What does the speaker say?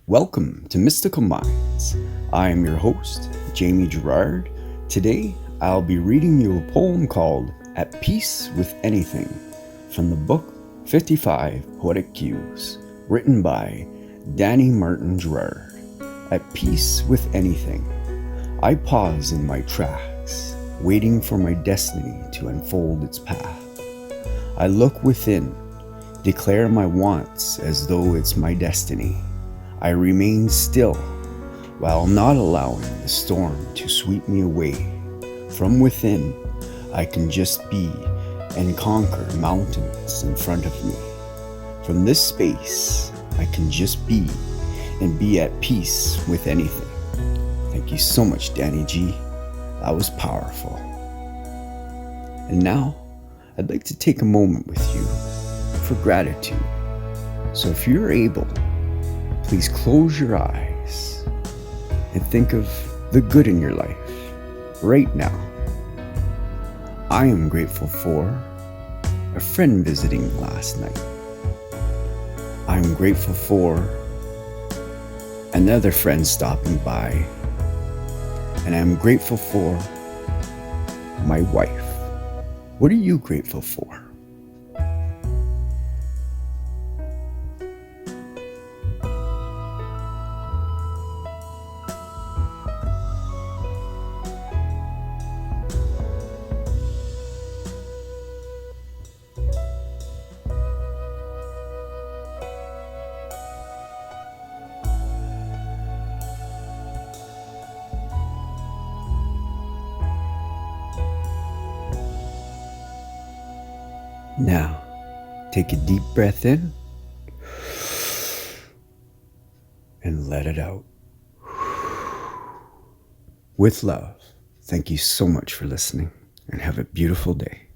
Welcome to Mystical Minds. I am your host, Jamie Girard. Today, I'll be reading you a poem called At Peace with Anything from the book 55 Poetic Cues, written by Danny Martin Girard. At peace with anything. I pause in my tracks, waiting for my destiny to unfold its path. I look within, declare my wants as though it's my destiny. I remain still, while not allowing the storm to sweep me away. From within, I can just be and conquer mountains in front of me. From this space, I can just be and be at peace with anything. Thank you so much, Danny G. That was powerful. And now, I'd like to take a moment with you for gratitude. So if you're able, please close your eyes and think of the good in your life right now. I am grateful for a friend visiting last night. I am grateful for another friend stopping by. And I'm grateful for my wife. What are you grateful for? Now, take a deep breath in and let it out. With love, thank you so much for listening and have a beautiful day.